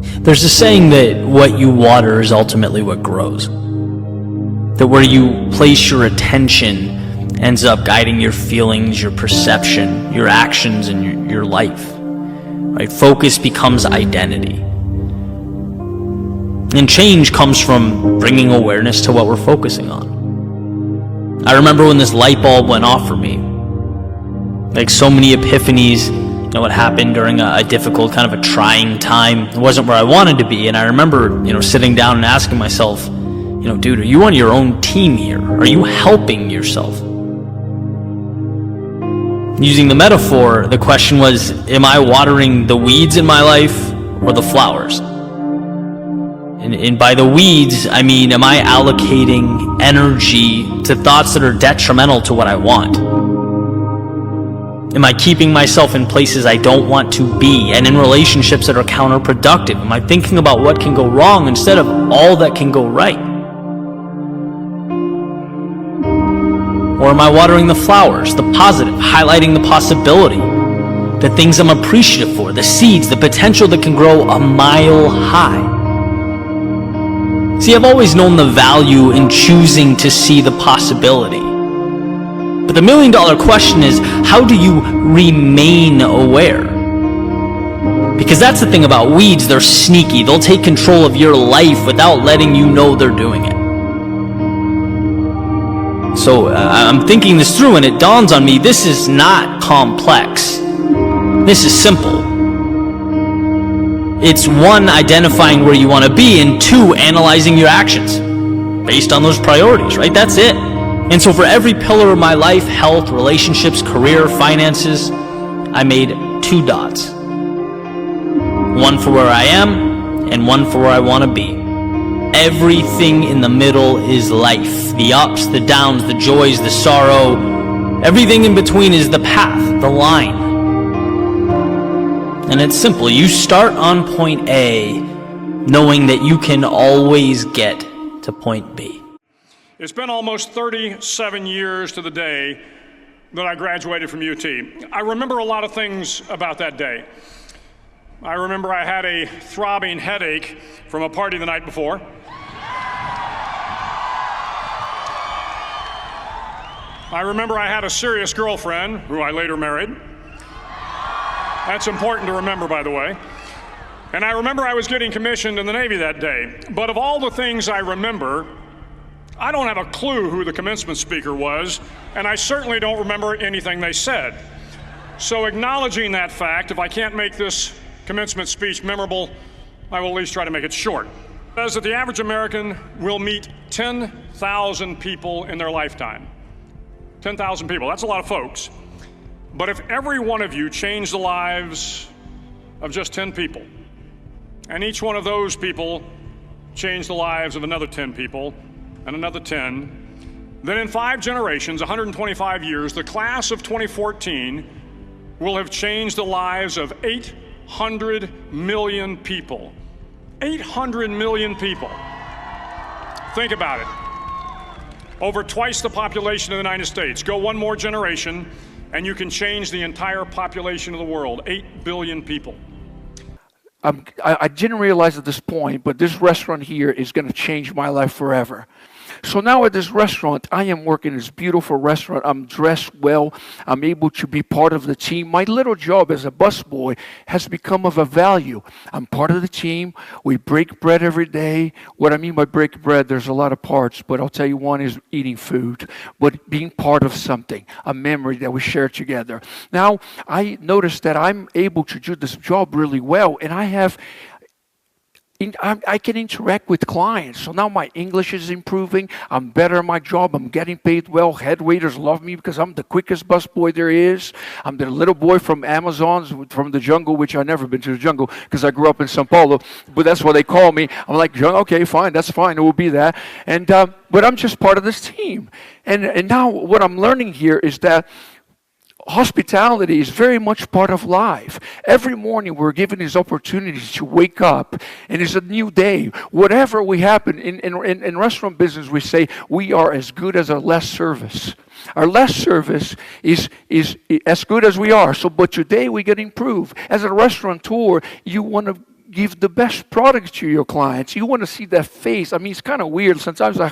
There's a saying that what you water is ultimately what grows. That where you place your attention ends up guiding your feelings, your perception, your actions, and your life. Right? Focus becomes identity. And change comes from bringing awareness to what we're focusing on. I remember when this light bulb went off for me. Like so many epiphanies, what happened during a difficult, kind of a trying time. It wasn't where I wanted to be. And I remember, sitting down and asking myself, dude, are you on your own team here? Are you helping yourself? Using the metaphor, the question was, am I watering the weeds in my life or the flowers? And by the weeds, I mean, am I allocating energy to thoughts that are detrimental to what I want? Am I keeping myself in places I don't want to be and in relationships that are counterproductive? Am I thinking about what can go wrong instead of all that can go right? Or am I watering the flowers, the positive, highlighting the possibility, the things I'm appreciative for, the seeds, the potential that can grow a mile high? See, I've always known the value in choosing to see the possibility. But the million-dollar question is, how do you remain aware? Because that's the thing about weeds, they're sneaky. They'll take control of your life without letting you know they're doing it. So I'm thinking this through and it dawns on me, this is not complex. This is simple. It's one, identifying where you want to be, and two, analyzing your actions based on those priorities, right? That's it. And so for every pillar of my life, health, relationships, career, finances, I made 2 dots. One for where I am and one for where I want to be. Everything in the middle is life. The ups, the downs, the joys, the sorrow. Everything in between is the path, the line. And it's simple. You start on point A, knowing that you can always get to point B. It's been almost 37 years to the day that I graduated from UT. I remember a lot of things about that day. I remember I had a throbbing headache from a party the night before. I remember I had a serious girlfriend, who I later married. That's important to remember, by the way. And I remember I was getting commissioned in the Navy that day. But of all the things I remember, I don't have a clue who the commencement speaker was, and I certainly don't remember anything they said. So acknowledging that fact, if I can't make this commencement speech memorable, I will at least try to make it short. It says that the average American will meet 10,000 people in their lifetime. 10,000 people, that's a lot of folks. But if every one of you changed the lives of just 10 people, and each one of those people changed the lives of another 10 people, and another 10, then in 5 generations, 125 years, the class of 2014 will have changed the lives of 800 million people. 800 million people. Think about it. Over twice the population of the United States. Go one more generation, and you can change the entire population of the world. 8 billion people. I didn't realize at this point, but this restaurant here is going to change my life forever. So now at this restaurant, I am working in this beautiful restaurant. I'm dressed well. I'm able to be part of the team. My little job as a busboy has become of a value. I'm part of the team. We break bread every day. What I mean by break bread, there's a lot of parts, but I'll tell you one is eating food, but being part of something, a memory that we share together. Now, I noticed that I'm able to do this job really well, and I can interact with clients. So now my English is improving. I'm better at my job. I'm getting paid well. Head waiters love me because I'm the quickest busboy there is. I'm the little boy from Amazon's, from the jungle, which I've never been to the jungle because I grew up in Sao Paulo, but that's what they call me. I'm like, okay, fine, that's fine. It will be that. And but I'm just part of this team. And now what I'm learning here is that hospitality is very much part of life. Every morning we're given these opportunities to wake up, and it's a new day. Whatever we happen, in restaurant business we say we are as good as our last service. Our last service is as good as we are. So, but today we get improved. As a restaurateur, you want to give the best product to your clients. You want to see that face. I mean, it's kind of weird. Sometimes I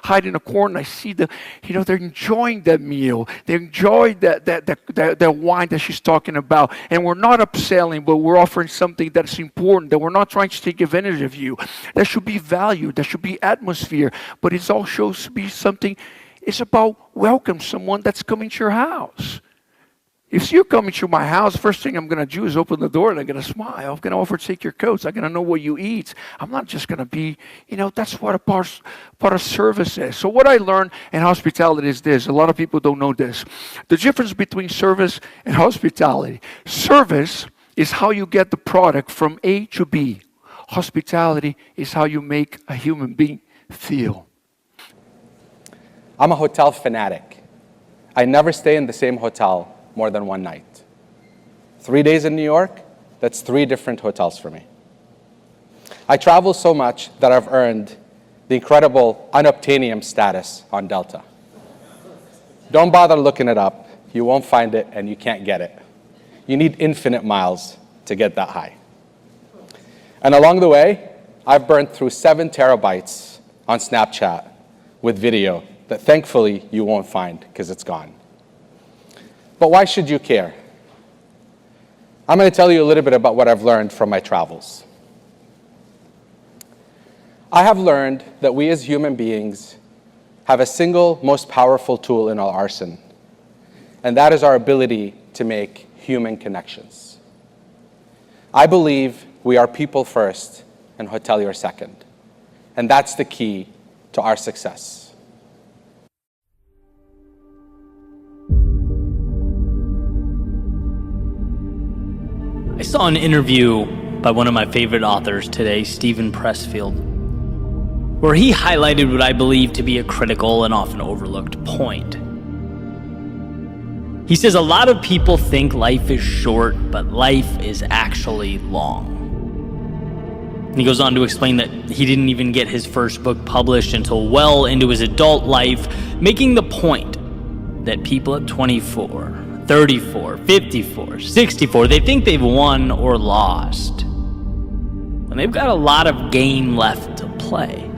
hide in a corner and I see them, they're enjoying that meal. They enjoy that wine that she's talking about. And we're not upselling, but we're offering something that's important, that we're not trying to take advantage of you. There should be value. There should be atmosphere. But it's also should be something, it's about welcome someone that's coming to your house. If you're coming to my house, first thing I'm going to do is open the door and I'm going to smile. I'm going to offer to take your coats. I'm going to know what you eat. I'm not just going to be, that's what a part of service is. So what I learned in hospitality is this. A lot of people don't know this. The difference between service and hospitality. Service is how you get the product from A to B. Hospitality is how you make a human being feel. I'm a hotel fanatic. I never stay in the same hotel more than one night. 3 days in New York, that's 3 different hotels for me. I travel so much that I've earned the incredible unobtainium status on Delta. Don't bother looking it up. You won't find it and you can't get it. You need infinite miles to get that high. And along the way, I've burned through 7 terabytes on Snapchat with video that thankfully you won't find because it's gone. But why should you care? I'm going to tell you a little bit about what I've learned from my travels. I have learned that we as human beings have a single most powerful tool in our arsenal, and that is our ability to make human connections. I believe we are people first and hotelier second, and that's the key to our success. I saw an interview by one of my favorite authors today, Steven Pressfield, where he highlighted what I believe to be a critical and often overlooked point. He says a lot of people think life is short, but life is actually long. And he goes on to explain that he didn't even get his first book published until well into his adult life, making the point that people at 24, 34, 54, 64, they think they've won or lost. And they've got a lot of game left to play.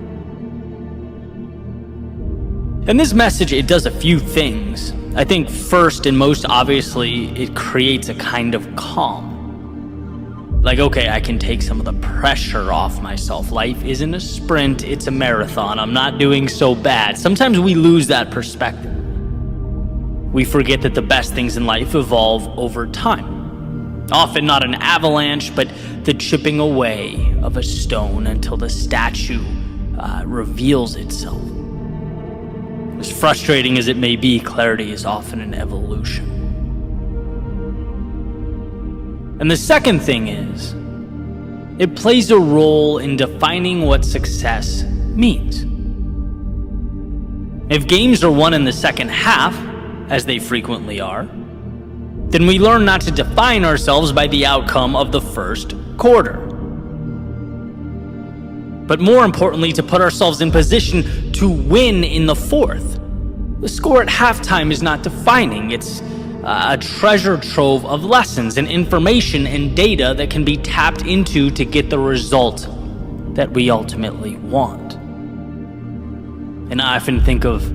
And this message, it does a few things. I think first and most obviously, it creates a kind of calm. Like, okay, I can take some of the pressure off myself. Life isn't a sprint, it's a marathon. I'm not doing so bad. Sometimes we lose that perspective. We forget that the best things in life evolve over time. Often not an avalanche, but the chipping away of a stone until the statue reveals itself. As frustrating as it may be, clarity is often an evolution. And the second thing is, it plays a role in defining what success means. If games are won in the second half, as they frequently are, then we learn not to define ourselves by the outcome of the first quarter. But more importantly, to put ourselves in position to win in the fourth. The score at halftime is not defining. It's a treasure trove of lessons and information and data that can be tapped into to get the result that we ultimately want. And I often think of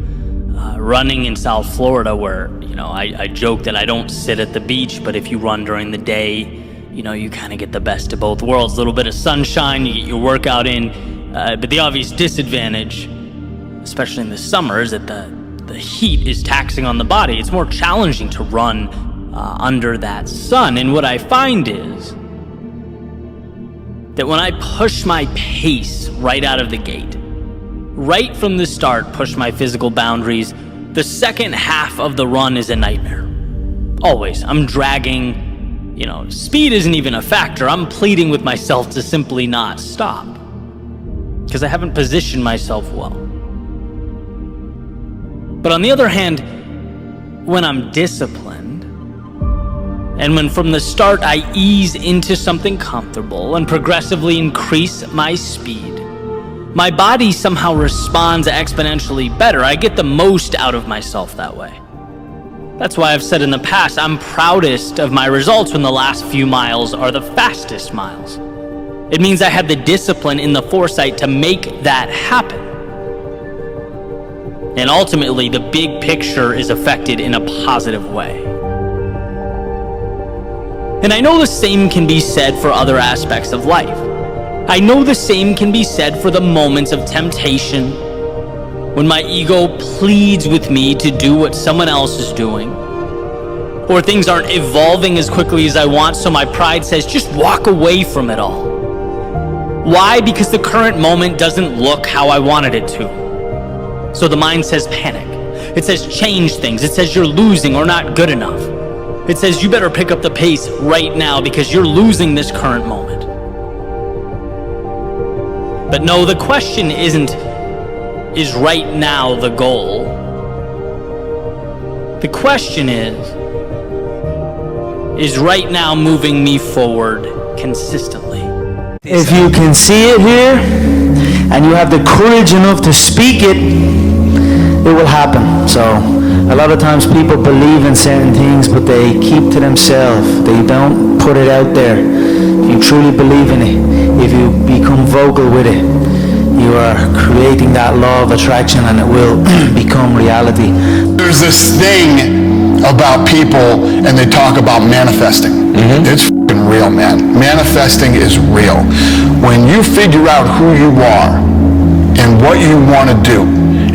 running in South Florida where, I joke that I don't sit at the beach, but if you run during the day, you kind of get the best of both worlds. A little bit of sunshine, you get your workout in, but the obvious disadvantage, especially in the summer, is that the heat is taxing on the body. It's more challenging to run under that sun. And what I find is that when I push my pace right out of the gate, right from the start, push my physical boundaries, the second half of the run is a nightmare. Always. I'm dragging, speed isn't even a factor. I'm pleading with myself to simply not stop because I haven't positioned myself well. But on the other hand, when I'm disciplined, and when from the start I ease into something comfortable and progressively increase my speed, my body somehow responds exponentially better. I get the most out of myself that way. That's why I've said in the past, I'm proudest of my results when the last few miles are the fastest miles. It means I have the discipline and the foresight to make that happen. And ultimately, the big picture is affected in a positive way. And I know the same can be said for other aspects of life. I know the same can be said for the moments of temptation, when my ego pleads with me to do what someone else is doing, or things aren't evolving as quickly as I want, so my pride says, just walk away from it all. Why? Because the current moment doesn't look how I wanted it to. So the mind says panic. It says change things. It says you're losing or not good enough. It says you better pick up the pace right now because you're losing this current moment. But no, the question isn't, is right now the goal? The question is right now moving me forward consistently? If you can see it here, and you have the courage enough to speak it, it will happen. So a lot of times people believe in certain things, but they keep to themselves. They don't put it out there. If you truly believe in it, if you become vocal with it, you are creating that law of attraction, and it will become reality. There's this thing about people, and they talk about manifesting. It's f***ing real, man. Manifesting is real. When you figure out who you are and what you want to do,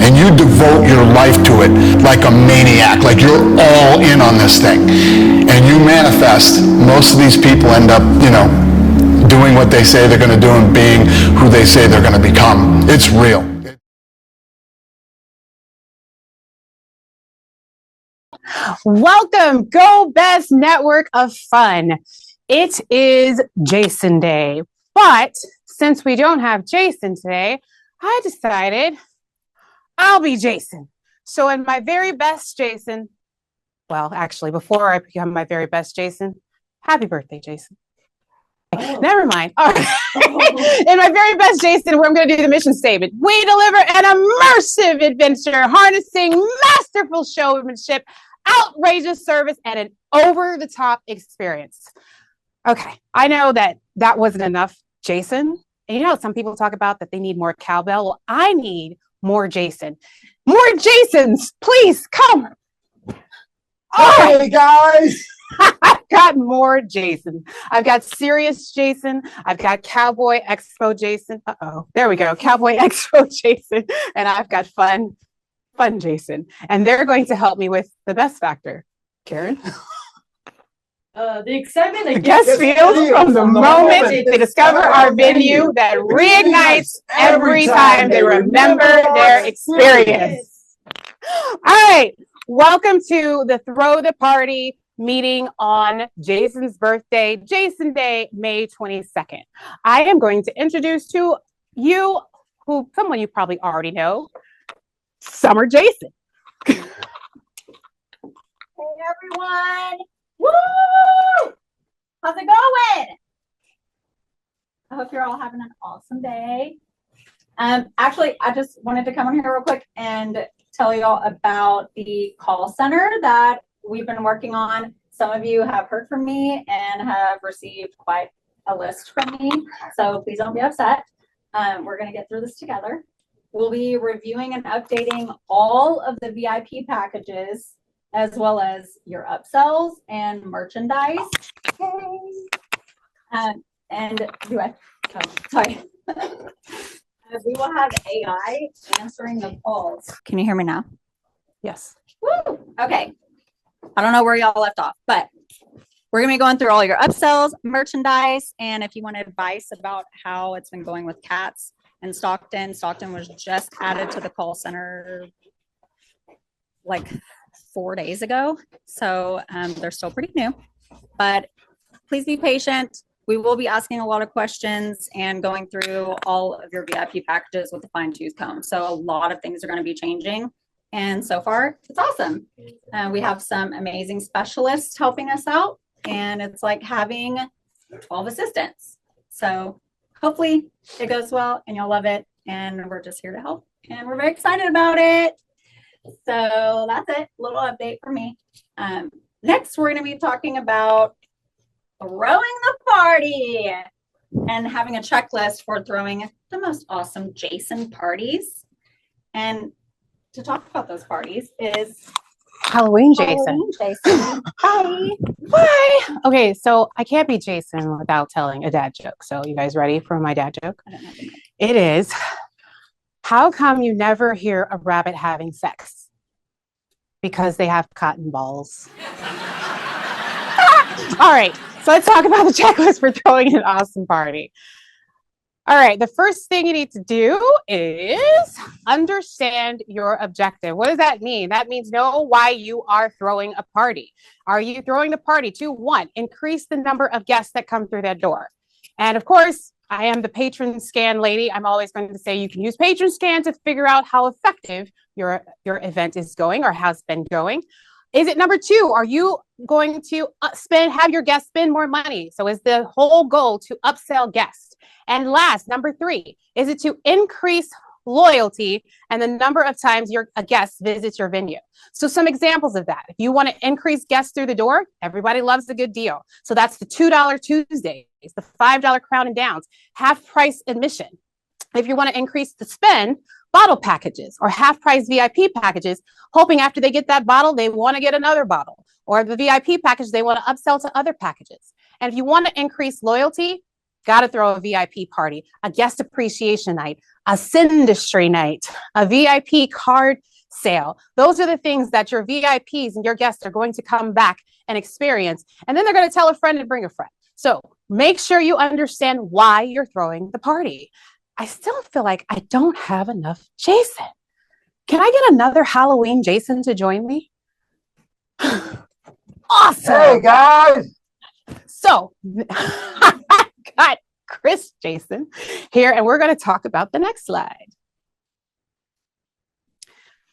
and you devote your life to it like a maniac, like you're all in on this thing, and you manifest, most of these people end up, doing what they say they're going to do and being who they say they're going to become. It's real. Welcome, GoBEST Network of Fun. It is Jason Day, but since we don't have Jason today, I decided I'll be Jason. So in my very best Jason, well, actually, before I become my very best Jason, happy birthday, Jason. Never mind. All right. In my very best Jason, I'm going to do the mission statement. We deliver an immersive adventure, harnessing masterful showmanship, outrageous service, and an over-the-top experience. Okay, I know that wasn't enough, Jason. And some people talk about that they need more cowbell. Well, I need more Jason. More Jasons, please come. Hey, guys. I've got more Jason. I've got serious Jason. I've got Cowboy Expo Jason. There we go. Cowboy Expo Jason. And I've got fun Jason. And they're going to help me with the best factor. Karen? The excitement the guest feels from the moment they discover our venue that reignites every time they remember their experience. All right. Welcome to the Throw the Party meeting on Jason's birthday, Jason Day, May 22nd. I am going to introduce to you someone you probably already know, Summer Jason. Hey everyone! Woo! How's it going? I hope you're all having an awesome day. Actually, I just wanted to come on here real quick and tell y'all about the call center that we've been working on. Some of you have heard from me and have received quite a list from me, so please don't be upset. We're going to get through this together. We'll be reviewing and updating all of the VIP packages, as well as your upsells and merchandise. And do I? Oh, sorry. We will have AI answering the calls. Can you hear me now? Yes. Woo! Okay. I don't know where y'all left off, but we're going to be going through all your upsells, merchandise, and if you want advice about how it's been going with cats in Stockton. Stockton was just added to the call center like 4 days ago, so they're still pretty new, but please be patient. We will be asking a lot of questions and going through all of your VIP packages with a fine-tooth comb. So a lot of things are going to be changing. And so far, it's awesome. We have some amazing specialists helping us out. And it's like having 12 assistants. So hopefully it goes well and you'll love it. And we're just here to help. And we're very excited about it. So that's it. A little update for me. Next, we're going to be talking about throwing the party. and having a checklist for throwing the most awesome Jason parties. And to talk about those parties is Halloween Jason. Halloween Jason. Hi. Bye. Okay, so I can't be Jason without telling a dad joke. So you guys ready for my dad joke? I don't know the name. It is, how come you never hear a rabbit having sex? Because they have cotton balls. All right, so let's talk about the checklist for throwing an awesome party. All right, the first thing you need to do is understand your objective. What does that mean? That means know why you are throwing a party. Are you throwing the party to, one, increase the number of guests that come through that door? And of course, I am the patron scan lady. I'm always going to say you can use patron scan to figure out how effective your event is going or has been going. Is it number two? Are you going to have your guests spend more money? So is the whole goal to upsell guests? And last, number three, is it to increase loyalty and the number of times a guest visits your venue? So some examples of that. If you want to increase guests through the door, everybody loves a good deal. So that's the $2 Tuesdays, the $5 Crown and Downs, half price admission. If you want to increase the spend, bottle packages or half price VIP packages, hoping after they get that bottle, they want to get another bottle, or the VIP package, they want to upsell to other packages. And if you want to increase loyalty, got to throw a VIP party, a guest appreciation night, a Syndustry night, a VIP card sale. Those are the things that your VIPs and your guests are going to come back and experience. And then they're going to tell a friend and bring a friend. So make sure you understand why you're throwing the party. I still feel like I don't have enough Jason. Can I get another Halloween Jason to join me? Awesome. Hey, guys. So I got Chris Jason here, and we're going to talk about the next slide.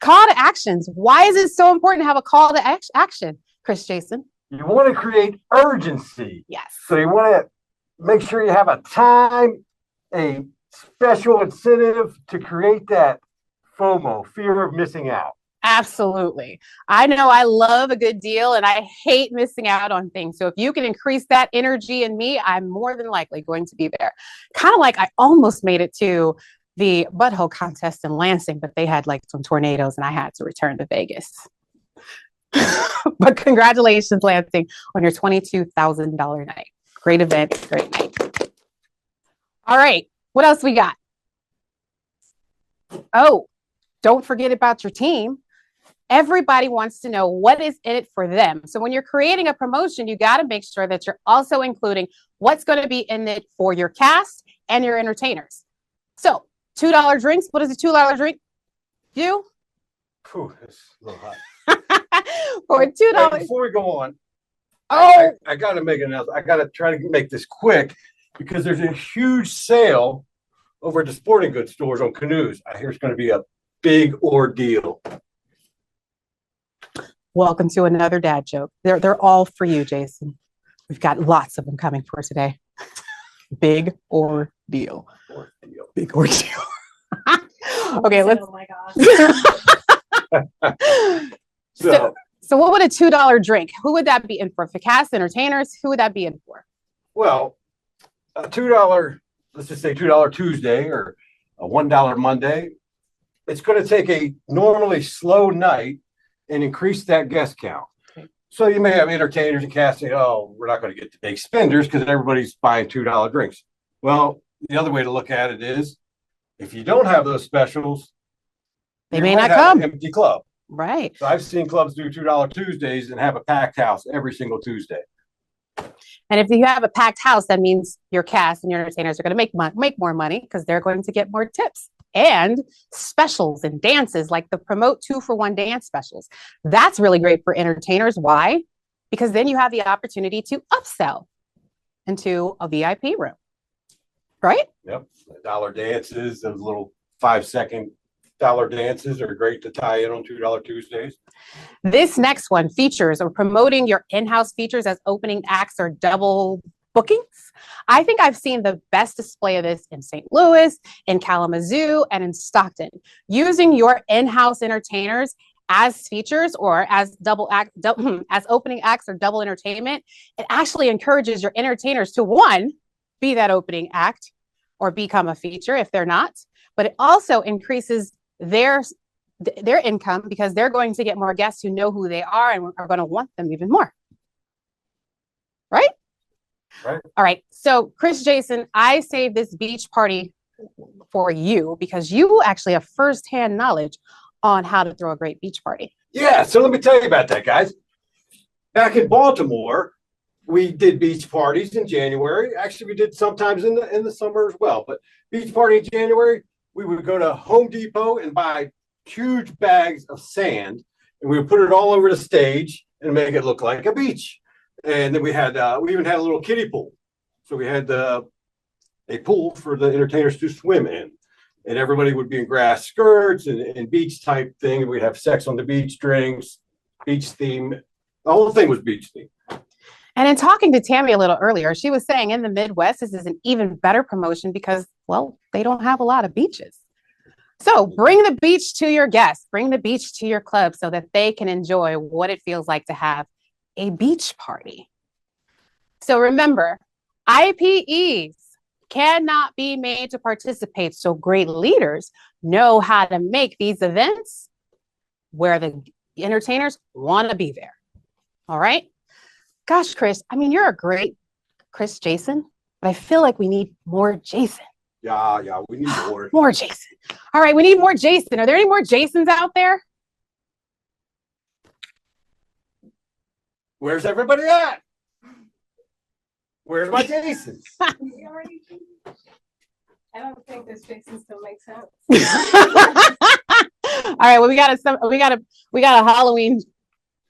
Call to actions. Why is it so important to have a call to action, Chris Jason? You want to create urgency. Yes. So you want to make sure you have a time, a special incentive to create that FOMO, fear of missing out. Absolutely. I know I love a good deal and I hate missing out on things. So if you can increase that energy in me, I'm more than likely going to be there. Kind of like I almost made it to the butthole contest in Lansing, but they had like some tornadoes and I had to return to Vegas. But congratulations, Lansing, on your $22,000 night. Great event, great night. All right, what else we got? Oh, don't forget about your team. Everybody wants to know what is in it for them. So when you're creating a promotion, you got to make sure that you're also including what's going to be in it for your cast and your entertainers. So $2 drinks. What does a $2 drink do? Whew, it's a little hot. For $2. Before we go on, Oh, I got to make an announcement. I got to try to make this quick because there's a huge sale over at the sporting goods stores on canoes. I hear it's going to be a big ordeal. welcome to another dad joke. They're all for you, Jason. We've got lots of them coming for today. Big ordeal. Big ordeal. Okay, let's. Oh my gosh. So what would a $2 drink? Who would that be in for? For cast, entertainers? Who would that be in for? Well, a $2, let's just say $2 Tuesday or a $1 Monday. It's going to take a normally slow night and increase that guest count. Okay. So you may have entertainers and cast say, oh, we're not going to get the big spenders because everybody's buying $2 drinks. Well, the other way to look at it is if you don't have those specials, They you may might not have come. an empty club. Right. So I've seen clubs do $2 Tuesdays and have a packed house every single Tuesday. And if you have a packed house, that means your cast and your entertainers are going to make more money because they're going to get more tips and specials and dances like the promote 2-for-1 dance specials. That's really great for entertainers. Why? Because then you have the opportunity to upsell into a VIP room, right? Yep. Dollar dances, those little 5-second dollar dances are great to tie in on $2 Tuesdays. This next one, features or promoting your in-house features as opening acts or double bookings. I think I've seen the best display of this in St. Louis, in Kalamazoo, and in Stockton. Using your in-house entertainers as features or as as opening acts or double entertainment, it actually encourages your entertainers to, one, be that opening act or become a feature if they're not. But it also increases their income because they're going to get more guests who know who they are and are going to want them even more. Right? Right. All right. So, Chris, Jason, I saved this beach party for you because you actually have firsthand knowledge on how to throw a great beach party. Yeah, so let me tell you about that, guys. Back in Baltimore, we did beach parties in January. Actually, we did sometimes in the summer as well. But beach party in January, we would go to Home Depot and buy huge bags of sand, and we would put it all over the stage and make it look like a beach. And then we even had a little kiddie pool. So we had a pool for the entertainers to swim in. And everybody would be in grass skirts and beach type thing. And we'd have sex on the beach, drinks, beach theme. The whole thing was beach theme. And in talking to Tammy a little earlier, she was saying in the Midwest, this is an even better promotion because, well, they don't have a lot of beaches. So bring the beach to your guests, bring the beach to your club so that they can enjoy what it feels like to have a beach party. So remember, IPEs cannot be made to participate. So great leaders know how to make these events where the entertainers want to be there. All right. Gosh, Chris, I mean, you're a great Chris Jason, but I feel like we need more Jason. Yeah, we need more. More Jason. All right, we need more Jason. Are there any more Jasons out there? Where's everybody at? Where's my Jasons? I don't think this Jason still makes sense. All right, well, we got a Halloween.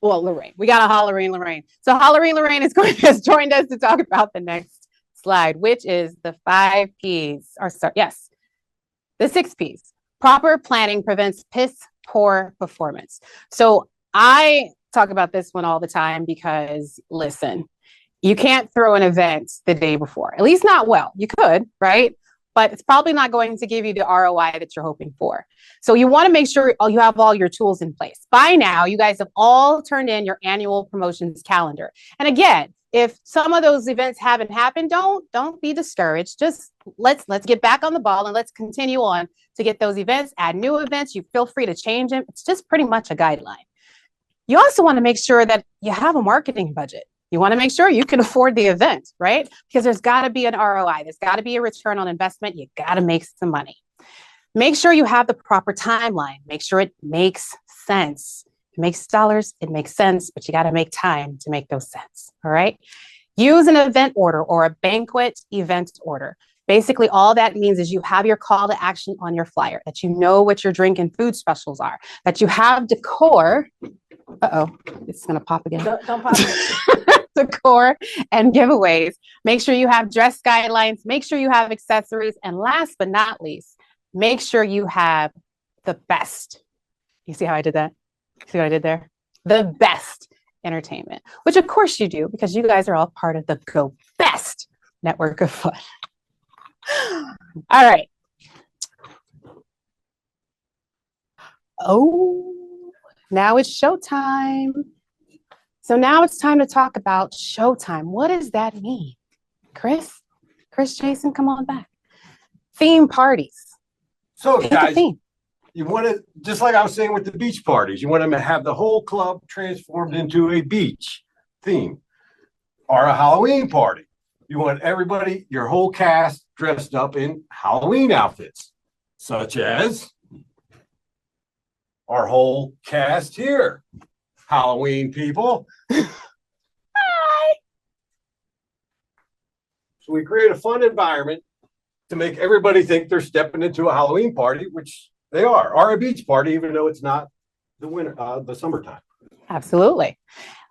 Well, Lorraine, we got a Halloween. So Halloween Lorraine has joined us to talk about the next slide, which is the 5 P's. The 6 P's. Proper planning prevents piss poor performance. So I talk about this one all the time because, listen, you can't throw an event the day before, at least not well. You could, right? But it's probably not going to give you the ROI that you're hoping for. So you want to make sure you have all your tools in place. By now, you guys have all turned in your annual promotions calendar. And again, if some of those events haven't happened, don't be discouraged. Just let's get back on the ball and let's continue on to get those events, add new events. You feel free to change them. It's just pretty much a guideline. You also want to make sure that you have a marketing budget. You want to make sure you can afford the event, right? Because there's got to be an ROI. There's got to be a return on investment. You got to make some money. Make sure you have the proper timeline. Make sure it makes sense. It makes dollars, it makes sense, but you got to make time to make those sense, all right? Use an event order or a banquet event order. Basically, all that means is you have your call to action on your flyer, that you know what your drink and food specials are, that you have decor. Uh-oh, it's going to pop again. Don't pop Decor and giveaways. Make sure you have dress guidelines. Make sure you have accessories. And last but not least, make sure you have the best. You see how I did that? See what I did there? The best entertainment, which of course you do because you guys are all part of the GoBEST network of fun. All right. Oh, now it's showtime. So now it's time to talk about showtime. What does that mean? Chris, Jason, come on back. Theme parties. So Pick a guys, theme. you want to, just like I was saying with the beach parties, you want to have the whole club transformed into a beach theme or a Halloween party. You want everybody, your whole cast dressed up in Halloween outfits, such as our whole cast here. Halloween people. Hi. So we create a fun environment to make everybody think they're stepping into a Halloween party, which they are, or a beach party, even though it's not the winter, the summertime. Absolutely.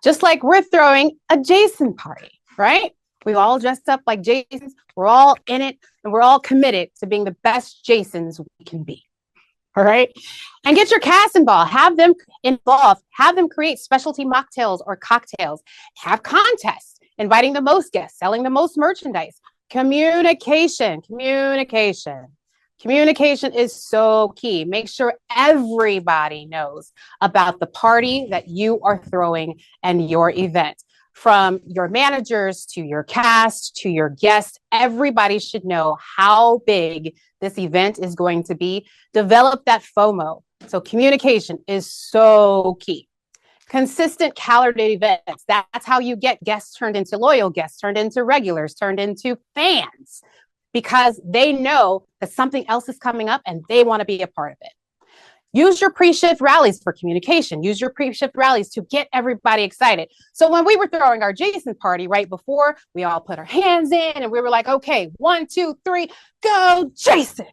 Just like we're throwing a Jason party, right? We've all dressed up like Jasons. We're all in it and we're all committed to being the best Jasons we can be. All right. And get your cast involved. Have them involved. Have them create specialty mocktails or cocktails. Have contests, inviting the most guests, selling the most merchandise. Communication is so key. Make sure everybody knows about the party that you are throwing and your event. From your managers to your cast to your guests, everybody should know how big this event is going to be. Develop that FOMO. So communication is so key. Consistent calendared events. That's how you get guests turned into loyal guests, turned into regulars, turned into fans, because they know that something else is coming up and they want to be a part of it. Use your pre-shift rallies for communication. Use your pre-shift rallies to get everybody excited. So when we were throwing our Jason party right before, we all put our hands in and we were like, okay, 1, 2, 3, go Jason.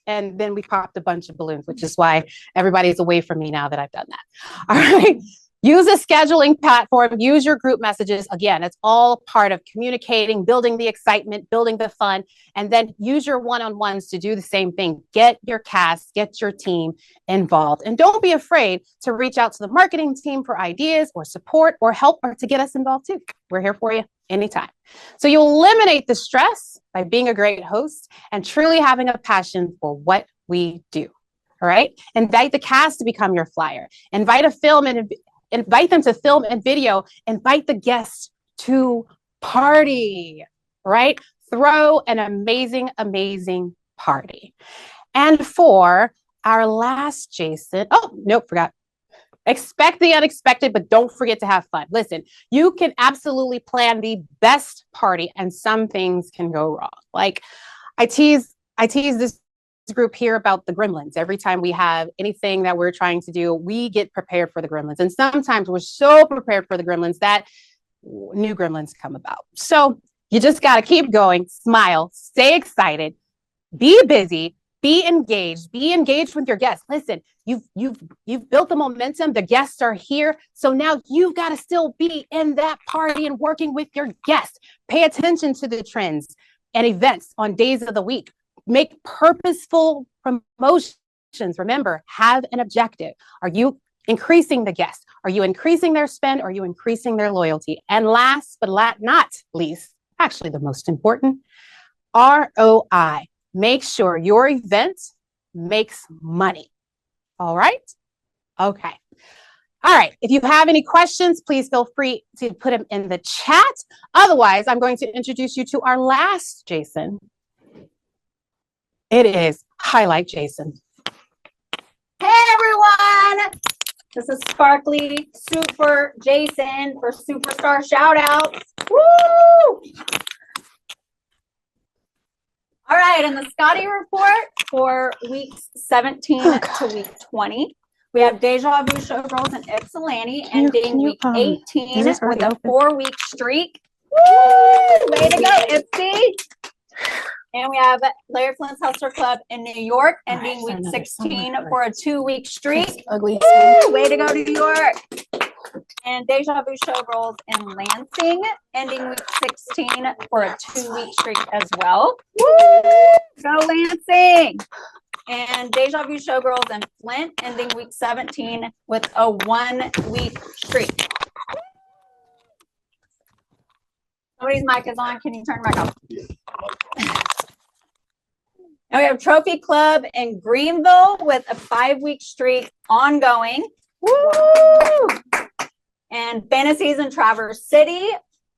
And then we popped a bunch of balloons, which is why everybody's away from me now that I've done that. All right. Use a scheduling platform, use your group messages. Again, it's all part of communicating, building the excitement, building the fun, and then use your one-on-ones to do the same thing. Get your cast, get your team involved. And don't be afraid to reach out to the marketing team for ideas or support or help or to get us involved too. We're here for you anytime. So you eliminate the stress by being a great host and truly having a passion for what we do. All right. Invite the cast to become your flyer. Invite them to film and video. Invite the guests to party, right? Throw an amazing, amazing party. And for our last Jason, oh, nope, forgot. Expect the unexpected, but don't forget to have fun. Listen, you can absolutely plan the best party and some things can go wrong. Like I tease this group here about the gremlins. Every time we have anything that we're trying to do, we get prepared for the gremlins. And sometimes we're so prepared for the gremlins that new gremlins come about. So you just got to keep going, smile, stay excited, be busy, be engaged with your guests. Listen, you've built the momentum. The guests are here. So now you've got to still be in that party and working with your guests. Pay attention to the trends and events on days of the week. Make purposeful promotions. Remember, have an objective. Are you increasing the guests? Are you increasing their spend? Are you increasing their loyalty? And last but not least, actually the most important, ROI. Make sure your event makes money. All right? Okay. All right. If you have any questions, please feel free to put them in the chat. Otherwise, I'm going to introduce you to our last Jason. It is Highlight Jason. Hey everyone! This is Sparkly Super Jason for Superstar Shoutouts. Woo! All right, in the Scotty report for weeks 17 to week 20, we have Deja Vu Showgirls and Ypsilanti ending week 18 with a 4-week streak. Woo! Way to go, Ipsy! And we have Larry Flint's Hustler Club in New York ending week 16 for a 2-week streak. Ugly. Woo! Way to go, New York. And Deja Vu Showgirls in Lansing ending week 16 for a 2-week streak as well. Woo! Go Lansing. And Deja Vu Showgirls in Flint ending week 17 with a 1-week streak. Somebody's mic is on. Can you turn it back off? And we have Trophy Club in Greenville with a 5-week streak ongoing. Woo! And Fantasies in Traverse City.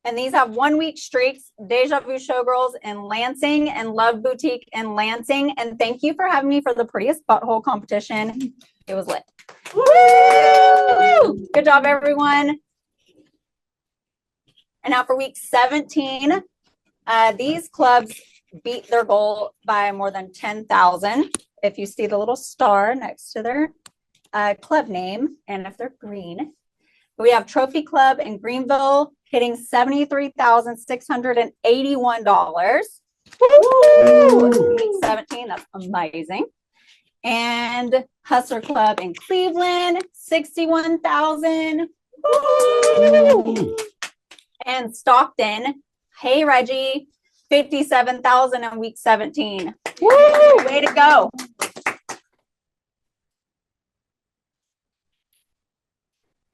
And these have 1-week streaks. Deja Vu Showgirls in Lansing and Love Boutique in Lansing. And thank you for having me for the prettiest butthole competition. It was lit. Woo! Good job, everyone. And now for week 17, these clubs beat their goal by more than 10,000. If you see the little star next to their club name, and if they're green. We have Trophy Club in Greenville hitting $73,681. Woo! Week 17, that's amazing. And Hustler Club in Cleveland, 61,000. Woo! And Stockton, hey Reggie, 57,000 in week 17. Woo! Way to go.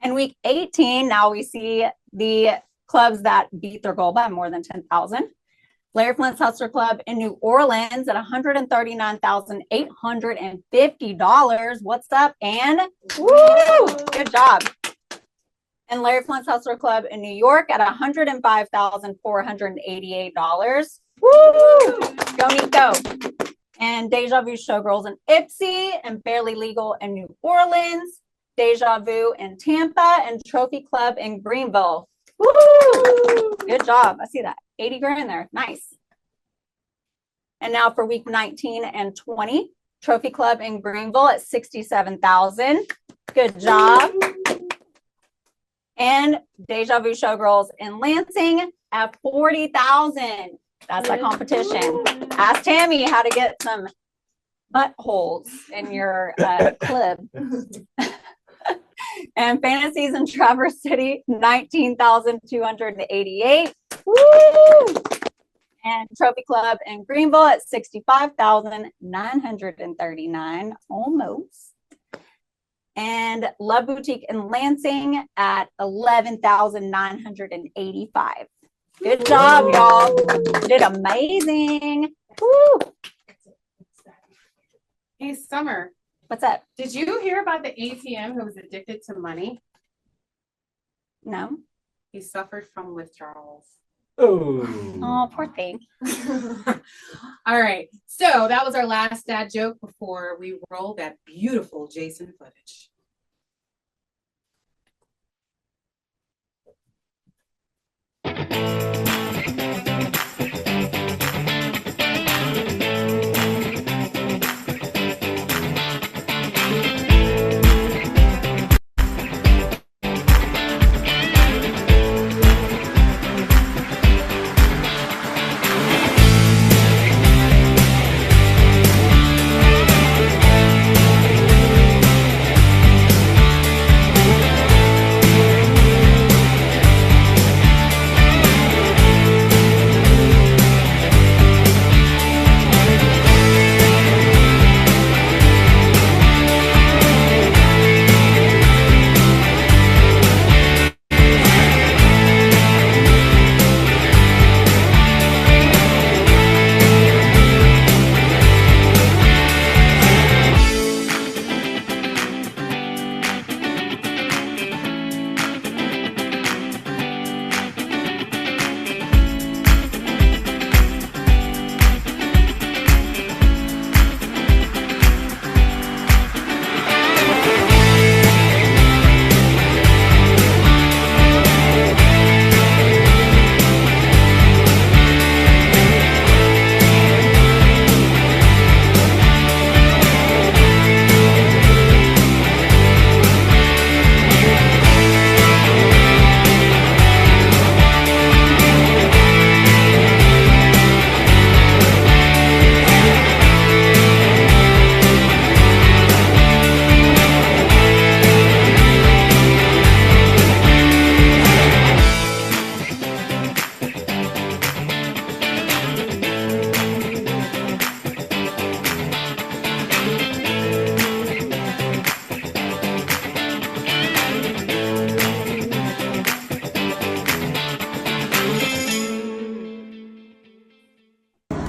In week 18, now we see the clubs that beat their goal by more than 10,000. Larry Flint's Hustler Club in New Orleans at $139,850. What's up, Ann? Woo! Good job. And Larry Flint's Hustler Club in New York at $105,488. Woo! Go Nico. And Deja Vu Showgirls in Ipsy, and Barely Legal in New Orleans, Deja Vu in Tampa, and Trophy Club in Greenville. Woo! Good job. I see that. 80 grand there. Nice. And now for week 19 and 20, Trophy Club in Greenville at 67,000. Good job. And Deja Vu Showgirls in Lansing at 40,000. That's a competition. Ask Tammy how to get some buttholes in your club. And Fantasies in Traverse City, 19,288. Woo! And Trophy Club in Greenville at 65,939, almost. And Love Boutique in Lansing at 11,985. Good job, y'all. You did amazing. Woo! Hey, Summer, What's up? did you hear about the ATM who was addicted to money? No. He suffered from withdrawals. Oh, poor thing. All right. So that was our last dad joke before we roll that beautiful Jason footage.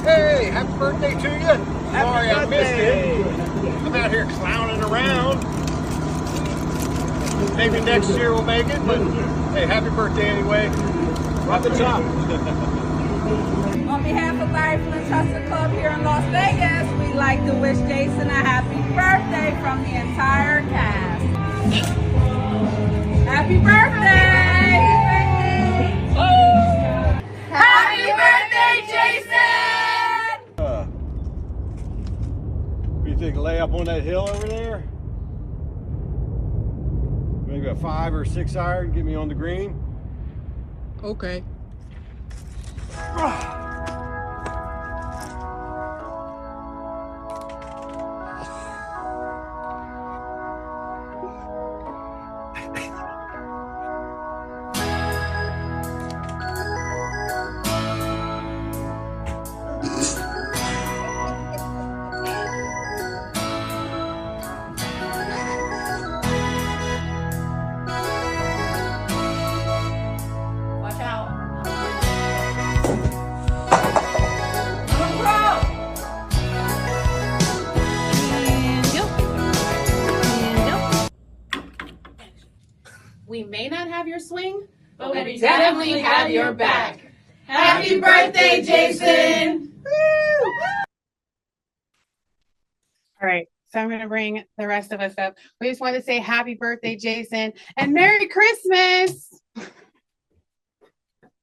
Hey, happy birthday to you. Sorry I missed it. I'm out here clowning around. Maybe next year we'll make it, but hey, happy birthday anyway. Rock the top. On behalf of Larry Flint's Hustler Club here in Las Vegas, we'd like to wish Jason a happy birthday from the entire cast. Happy birthday! Happy birthday, Jason! What do you think, lay up on that hill over there? Maybe a 5 or 6 iron, get me on the green. Okay. Watch out. have your swing, but we definitely have your back. Happy birthday, Jason! All right, so I'm going to bring the rest of us up. We just want to say happy birthday, Jason, and Merry Christmas.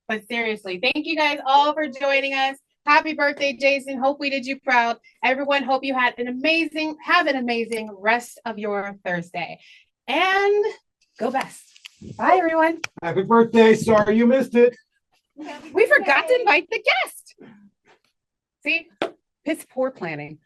But seriously, thank you guys all for joining us. Happy birthday, Jason. Hope we did you proud. Everyone, hope you had an amazing rest of your Thursday. And go best. Bye, everyone. Happy birthday. Sorry you missed it. We forgot to invite the guest. See, it's poor planning.